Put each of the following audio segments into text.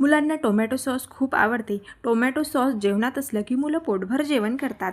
मुलांना tomato sauce खूप आवडते। टोमॅटो सॉस जेवणात असलं की मुलं पोटभर जेवण करतात।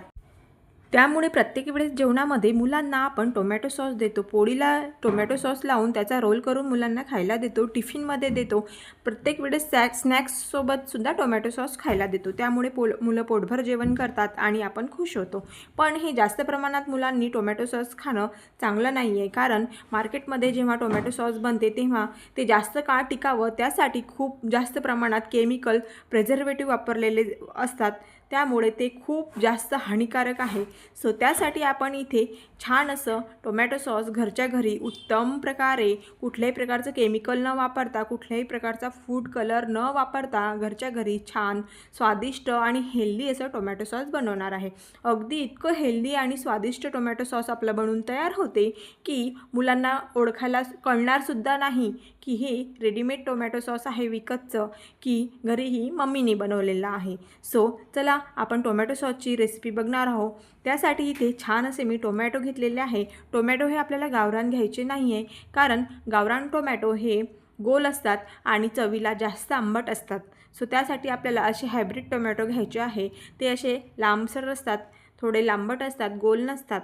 त्यामुळे प्रत्येक वेळेस जेवणामध्ये मुलांना आपण टोमॅटो सॉस देतो। पोळीला टोमॅटो सॉस लावून त्याचा रोल करून मुलांना खायला देतो, टिफिनमध्ये देतो। प्रत्येक वेळेस स्नॅक्ससोबत सुद्धा टोमॅटो सॉस खायला देतो। त्यामुळे मुलं पोटभर जेवण करतात आणि आपण खुश होतो। पण हे जास्त प्रमाणात मुलांनी टोमॅटो सॉस खाणं चांगलं नाही आहे, कारण मार्केटमध्ये जेव्हा टोमॅटो सॉस बनते तेव्हा ते जास्त काळ टिकावं त्यासाठी खूप जास्त प्रमाणात केमिकल, प्रिझर्वेटिव्ह वापरलेले असतात। त्यामुळे ते खूप जास्त हानिकारक आहे। सो त्यासाठी आपण इथे छान असं टोमॅटो सॉस घरच्या घरी उत्तम प्रकारे कुठल्याही प्रकारचं केमिकल न वापरता, कुठल्याही प्रकारचा फूड कलर न वापरता घरच्या घरी छान स्वादिष्ट आणि हेल्दी असं टोमॅटो सॉस बनवणार आहे। अगदी इतकं हेल्दी आणि स्वादिष्ट टोमॅटो सॉस आपलं बनवून तयार होते की मुलांना ओळखायला कळणारसुद्धा नाही की हे रेडीमेड टोमॅटो सॉस आहे विकतचं, की घरीही मम्मीने बनवलेलं आहे। सो चला आपण टोमॅटो सॉसची रेसिपी बघणार आहोत। त्यासाठी इथे छान असे मी टोमॅटो घेतलेले आहे। टोमॅटो हे आपल्याला गावरान घ्यायचे नाही आहे, कारण गावरान टोमॅटो हे गोल असतात आणि चवीला जास्त आंबट असतात। सो त्यासाठी आपल्याला असे हायब्रिड टोमॅटो घ्यायचे आहे। ते असे लांबसर असतात, थोडे लांबट असतात, गोल नसतात।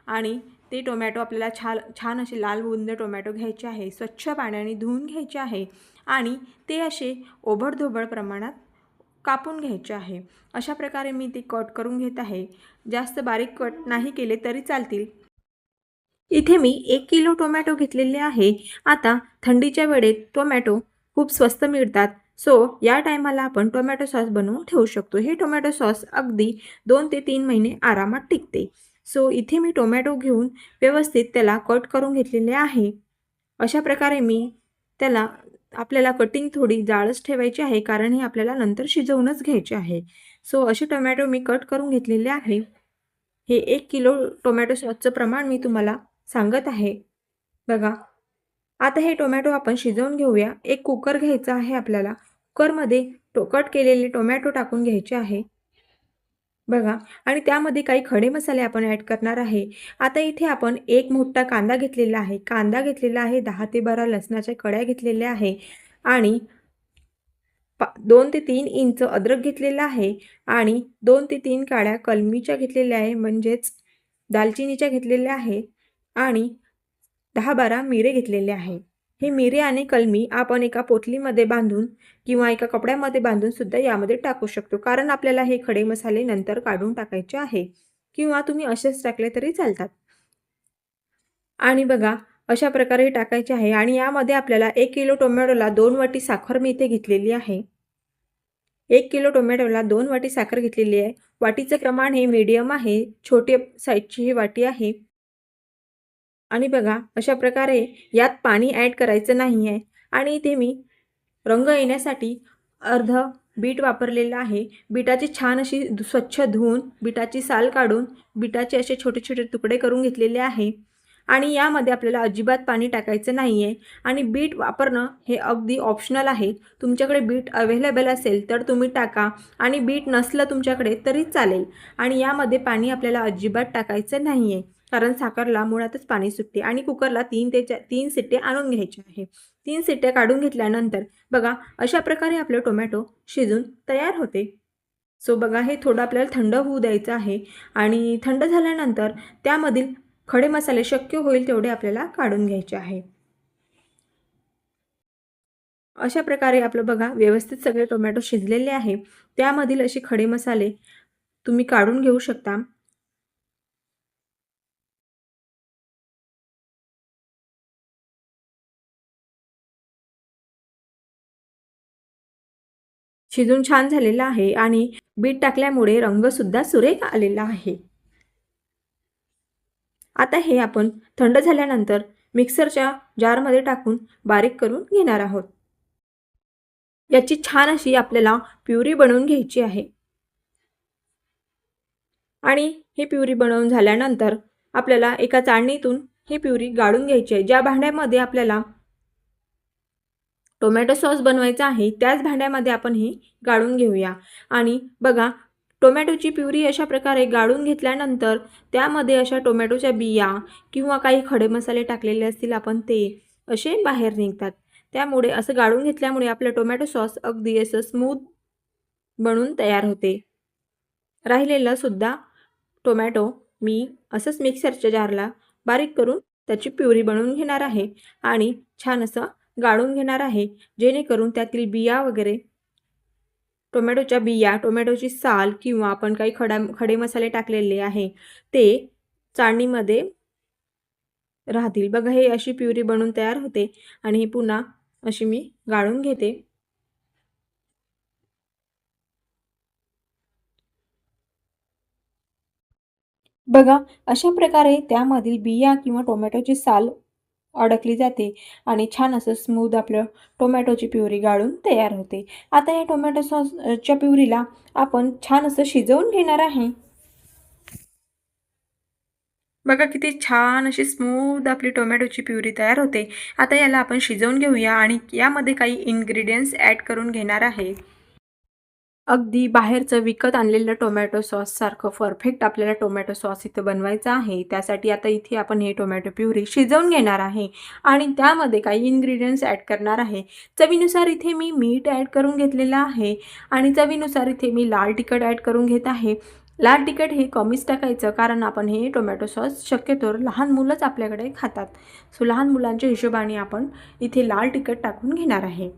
आणि ते टोमॅटो आपल्याला छान असे लाल बुंद टोमॅटो घ्यायचे आहे। स्वच्छ पाण्याने धुवून घ्यायचे आहे आणि ते असे ओबडधोबड प्रमाणात कापून घ्यायचे आहे। अशा प्रकारे मी ते कट करून घेत आहे। जास्त बारीक कट नाही केले तरी चालतील। इथे मी 1 किलो टोमॅटो घेतलेले आहे। आता थंडीच्या वेळेत टोमॅटो खूप स्वस्त मिळतात। सो या टायमाला आपण टोमॅटो सॉस बनवून ठेवू शकतो। हे टोमॅटो सॉस अगदी 2 ते 3 महिने आरामात टिकते। सो इथे मी टोमॅटो घेऊन व्यवस्थित त्याला कट करून घेतलेले आहे। अशा प्रकारे मी त्याला आपल्याला कटिंग थोडी जाडच ठेवायची आहे, कारण हे आपल्याला नंतर शिजवूनच घ्यायचे आहे। सो असे टोमॅटो मी कट करून घेतलेले आहे। हे 1 किलो टोमॅटो सॉसचं प्रमाण मी तुम्हाला सांगत आहे। बघा, आता हे टोमॅटो आपण शिजवून घेऊया। एक कुकर घ्यायचा आहे आपल्याला। कुकरमध्ये कट केलेले टोमॅटो टाकून घ्यायचे आहे। बघा, आणि त्यामध्ये काही खडे मसाले आपण ॲड करणार आहे। आता इथे आपण एक मोठा कांदा घेतलेला आहे। 10 ते 12 लसणाच्या कळ्या घेतलेल्या आहे आणि 2 ते 3 इंच अद्रक घेतलेला आहे आणि 2 ते 3 काड्या कलमीच्या घेतलेल्या आहे, म्हणजेच दालचिनीच्या घेतलेल्या आहे आणि 10-12 मिरे घेतलेले आहे। हे मिरे आणि कलमी आपण एका पोटलीमध्ये बांधून किंवा एका कपड्यामध्ये बांधून सुद्धा यामध्ये टाकू शकतो, कारण आपल्याला हे खडे मसाले नंतर काढून टाकायचे आहे, किंवा तुम्ही असेच टाकले तरी चालतात। आणि बघा, अशा प्रकारे टाकायचे आहे आणि यामध्ये आपल्याला 1 किलो टोमॅटोला 2 वाटी साखर मी इथे घेतलेली आहे। 1 किलो टोमॅटोला 2 वाटी साखर घेतलेली आहे। वाटीचं प्रमाण हे मीडियम आहे, छोटे साईजची ही वाटी आहे। आणि बघा, अशा प्रकारे यात पाणी ॲड करायचं नाही आहे। आणि इथे मी रंग येण्यासाठी अर्ध बीट वापरलेलं आहे। बीटाची छान अशी स्वच्छ धुवून बीटाची साल काढून बीटाचे असे छोटे छोटे तुकडे करून घेतलेले आहे। आणि यामध्ये आपल्याला अजिबात पाणी टाकायचं नाही आहे। आणि बीट वापरणं हे अगदी ऑप्शनल आहे। तुमच्याकडे बीट अवेलेबल असेल तर तुम्ही टाका, आणि बीट नसलं तुमच्याकडे तरी चालेल। आणि यामध्ये पाणी आपल्याला अजिबात टाकायचं नाही आहे, कारण साखरला मुळातच पाणी सुटते। आणि कुकरला 3 शिट्टे आणून घ्यायचे आहे। 3 शिट्ट्या काढून घेतल्यानंतर बघा, अशा प्रकारे आपलं टोमॅटो शिजून तयार होते। सो बघा, हे थोडं आपल्याला थंड होऊ द्यायचं आहे आणि थंड झाल्यानंतर त्यामधील खडे मसाले शक्य होईल तेवढे आपल्याला काढून घ्यायचे आहे। अशा प्रकारे आपलं बघा, व्यवस्थित सगळे टोमॅटो शिजलेले आहे। त्यामधील असे खडे मसाले तुम्ही काढून घेऊ शकता। शिजून छान झालेला आहे आणि बीट टाकल्यामुळे रंगसुद्धा सुरेख आलेला आहे। आता हे आपण थंड झाल्यानंतर मिक्सरच्या जारमध्ये टाकून बारीक करून घेणार आहोत। याची छान अशी आपल्याला प्युरी बनवून घ्यायची आहे। आणि ही प्युरी बनवून झाल्यानंतर आपल्याला एका चाळणीतून ही प्युरी गाळून घ्यायची आहे। ज्या भांड्यामध्ये आपल्याला टोमॅटो सॉस बनवायचा आहे त्याच भांड्यामध्ये आपण ही गाळून घेऊया। आणि बघा, टोमॅटोची प्युरी अशा प्रकारे गाळून घेतल्यानंतर त्यामध्ये अशा टोमॅटोच्या बिया किंवा काही खडे मसाले टाकलेले असतील आपण ते असे बाहेर निघतात। त्यामुळे असं गाळून घेतल्यामुळे आपलं टोमॅटो सॉस अगदी असं स्मूथ बनून तयार होते. राहिलेलं सुद्धा टोमॅटो मी असंच मिक्सरच्या जारला बारीक करून त्याची प्युरी बनवून घेणार आहे आणि छान असं गाळून घेणार आहे, जेणेकरून त्यातील बिया वगैरे, टोमॅटोच्या बिया, टोमॅटोची साल किंवा आपण काही खडे मसाले टाकलेले आहे ते चाळणीमध्ये राहतील. बघा हे अशी प्युरी बनवून तयार होते आणि ही पुन्हा अशी मी गाळून घेते. बघा अशा प्रकारे त्यामधील बिया किंवा टोमॅटोची साल अडकली जाते आणि छान असं स्मूथ आपलं टोमॅटोची प्युरी गाळून तयार होते. आता या टोमॅटो सॉसच्या प्युरीला आपण छान असं शिजवून घेणार आहे. बघा किती छान अशी स्मूथ आपली टोमॅटोची प्युरी तयार होते. आता याला आपण शिजवून घेऊया आणि यामध्ये काही इन्ग्रेडियंट्स ॲड करून घेणार आहे. अगदी बाहेरचं विकत आणलेलं टोमॅटो सॉससारखं परफेक्ट आपल्याला टोमॅटो सॉस इथं बनवायचा आहे. त्यासाठी आता इथे आपण हे टोमॅटो प्युरी शिजवून घेणार आहे आणि त्यामध्ये काही इन्ग्रेडियंट्स ॲड करणार आहे. चवीनुसार इथे मी मीठ ॲड करून घेतलेलं आहे आणि चवीनुसार इथे मी लाल तिखट ॲड करून घेत आहे. लाल तिखट हे कमीच टाकायचं, कारण आपण हे टोमॅटो सॉस शक्यतो लहान मुलंच आपल्याकडे खातात. सो लहान मुलांच्या हिशोबाने आपण इथे लाल तिखट टाकून घेणार आहे.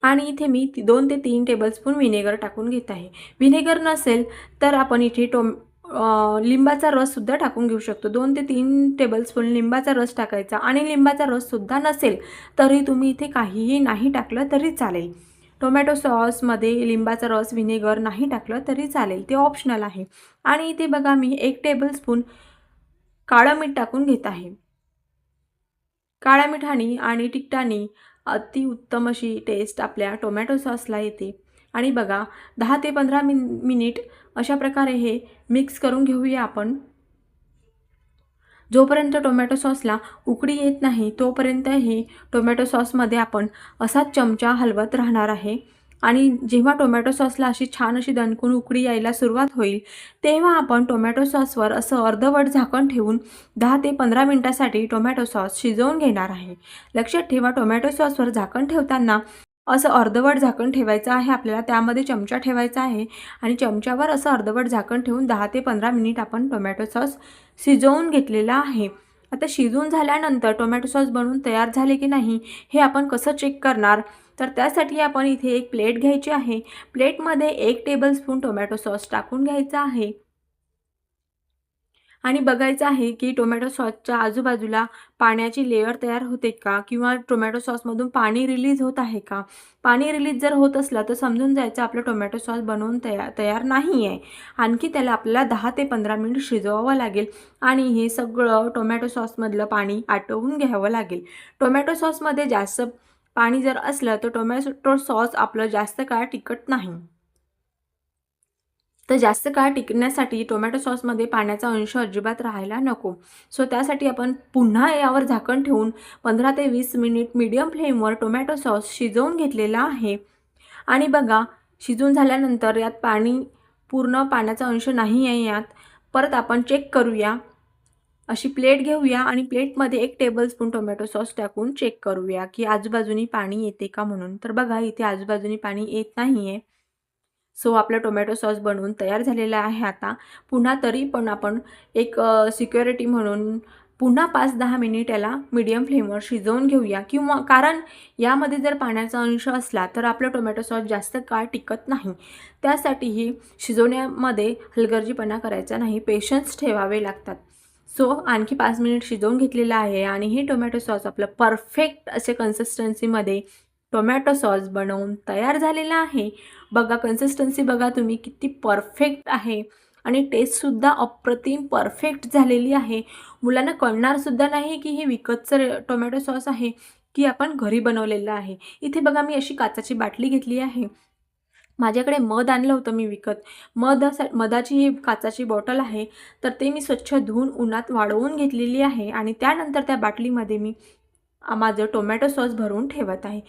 आणि इथे मी 2 ते 3 टेबलस्पून व्हिनेगर टाकून घेत आहे. व्हिनेगर नसेल तर आपण इथे लिंबाचा रससुद्धा टाकून घेऊ शकतो. 2 ते 3 टेबलस्पून लिंबाचा रस टाकायचा आणि लिंबाचा रससुद्धा नसेल तरी तुम्ही इथे काहीही नाही टाकलं तरी चालेल. टोमॅटो सॉसमध्ये लिंबाचा रस, व्हिनेगर नाही टाकलं तरी चालेल, ते ऑप्शनल आहे. आणि इथे बघा मी 1 टेबलस्पून काळं मीठ टाकून घेत आहे. काळ्या मिठाने आणि तिखटाने अतिउत्तम अशी टेस्ट आपल्या टोमॅटो सॉसला येते. आणि बघा 10 ते 15 मिनिट अशा प्रकारे हे मिक्स करून घेऊया आपण. जोपर्यंत टोमॅटो सॉसला उकळी येत नाही तोपर्यंत हे टोमॅटो सॉसमध्ये आपण असाच चमचा हलवत राहणार आहे. आणि जेव्हा टोमॅटो सॉसला अशी छान अशी दणकून उकळी यायला सुरुवात होईल तेव्हा आपण टोमॅटो सॉसवर असं अर्धवट झाकण ठेवून 10 ते 15 मिनिटासाठी टोमॅटो सॉस शिजवून घेणार आहे. लक्षात ठेवा, टोमॅटो सॉसवर झाकण ठेवताना असं अर्धवट झाकण ठेवायचं आहे आपल्याला. त्यामध्ये चमचा ठेवायचा आहे आणि चमच्यावर असं अर्धवट झाकण ठेवून 10 ते 15 मिनिट आपण टोमॅटो सॉस शिजवून घेतलेला आहे. आता शिजवून झाल्यानंतर टोमॅटो सॉस बनवून तयार झाले की नाही हे आपण कसं चेक करणार, तर त्यासाठी आपण इथे एक प्लेट घ्यायची आहे. प्लेटमध्ये 1 टेबलस्पून टोमॅटो सॉस टाकून घ्यायचा आहे आणि बघायचं आहे की टोमॅटो सॉसच्या आजूबाजूला पाण्याची लेयर तयार होते का, किंवा टोमॅटो सॉसमधून पाणी रिलीज होत आहे का. पाणी रिलीज जर होत असलं तर समजून जायचं आपलं टोमॅटो सॉस बनवून तयार नाही आहे. आणखी त्याला आपल्याला 10 ते 15 मिनिट शिजवावं लागेल आणि हे सगळं टोमॅटो सॉसमधलं पाणी आटवून घ्यावं लागेल. टोमॅटो सॉसमध्ये जास्त पाणी जर असलं तर टोमॅटो सॉस आपलं जास्त काळ टिकत नाही. तर जास्त काळ टिकण्यासाठी टोमॅटो सॉसमध्ये पाण्याचा अंश अजिबात राहायला नको. सो त्यासाठी आपण पुन्हा यावर झाकण ठेवून 15 ते 20 मिनिट मीडियम फ्लेमवर टोमॅटो सॉस शिजवून घेतलेला आहे. आणि बघा शिजून झाल्यानंतर यात पूर्ण पाण्याचा अंश नाही आहे यात. परत आपण चेक करूया. अशी प्लेट घेऊया आणि प्लेटमध्ये 1 टेबलस्पून टोमॅटो सॉस टाकून चेक करूया की आजूबाजूनी पाणी येते का म्हणून. तर बघा इथे आजूबाजूनी पाणी येत नाही आहे. सो आपला टोमॅटो सॉस बनवून तयार झालेला आहे. आता पुन्हा तरी पण आपण एक सिक्युरिटी म्हणून पुन्हा 5-10 मिनिट याला मीडियम फ्लेमवर शिजवून घेऊया, किंवा कारण यामध्ये जर पाण्याचा अंश असला तर आपलं टोमॅटो सॉस जास्त काळ टिकत नाही. त्यासाठीही शिजवण्यामध्ये हलगर्जीपणा करायचा नाही, पेशन्स ठेवावे लागतात. सो आणखी 5 मिनिट शिजवून घेतलेलं आहे आणि हे टोमॅटो सॉस आपलं परफेक्ट असे कन्सिस्टन्सीमध्ये टोमॅटो सॉस बनवून तयार झालेला आहे. बघा कन्सिस्टन्सी बघा तुम्ही किती परफेक्ट आहे आणि टेस्टसुद्धा अप्रतिम परफेक्ट झालेली आहे. मुलांना कळणारसुद्धा नाही की हे विकतचं टोमॅटो सॉस आहे की आपण घरी बनवलेलं आहे. इथे बघा मी अशी काचेची बाटली घेतली आहे. माझ्याकडे मध आणलं होतं मी विकत. मधाची ही काचेची बॉटल आहे, तर ते मी स्वच्छ धुवून उन्हात वाळवून घेतलेली आहे आणि त्यानंतर त्या बाटलीमध्ये मी माझं टोमॅटो सॉस भरून ठेवत आहे.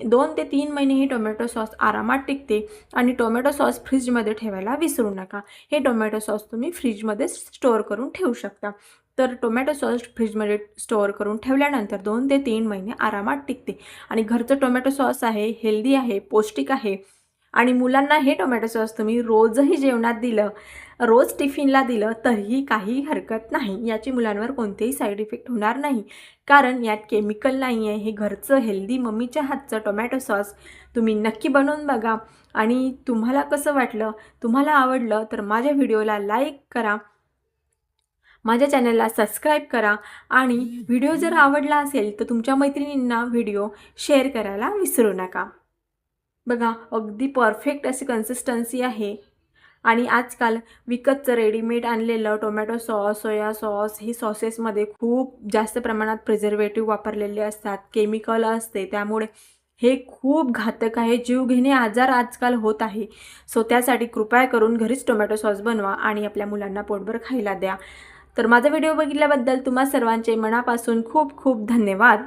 2 ते 3 महिने हे टोमॅटो सॉस आरामात टिकते. आणि टोमॅटो सॉस फ्रीजमध्ये ठेवायला विसरू नका. हे टोमॅटो सॉस तुम्ही फ्रीजमध्ये स्टोअर करून ठेवू शकता. तर टोमॅटो सॉस फ्रीजमध्ये स्टोअर करून ठेवल्यानंतर 2 ते 3 महिने आरामात टिकते आणि घरचं टोमॅटो सॉस आहे, हेल्दी आहे, पौष्टिक आहे आणि मुलांना हे टोमॅटो सॉस तुम्ही रोजही जेवणात दिलं, रोज टिफिनला दिलं तरीही काही हरकत नाही. याची मुलांवर कोणतेही साईड इफेक्ट होणार नाही, कारण यात केमिकल नाही आहे. हे घरचं हेल्दी मम्मीच्या हातचं टोमॅटो सॉस तुम्ही नक्की बनवून बघा आणि तुम्हाला कसं वाटलं, तुम्हाला आवडलं तर माझ्या व्हिडिओला लाईक करा, माझ्या चॅनलला सबस्क्राईब करा आणि व्हिडिओ जर आवडला असेल तर तुमच्या मैत्रिणींना व्हिडिओ शेअर करायला विसरू नका. बघा, अगदी परफेक्ट अशी कन्सिस्टन्सी आहे आणि आजकाल विकतचं रेडीमेड आणलेलं टोमॅटो सॉस, सोया सॉस ही सॉसेसमध्ये खूप जास्त प्रमाणात प्रिझर्वेटिव्ह वापरलेले असतात, केमिकल असते, त्यामुळे हे खूप घातक आहे. जीवघेणे आजार आजकाल होत आहे. सो त्यासाठी कृपया करून घरीच टोमॅटो सॉस बनवा आणि आपल्या मुलांना पोटभर खायला द्या. तर माझा व्हिडिओ बघितल्याबद्दल तुम्हा सर्वांचे मनापासून खूप खूप धन्यवाद.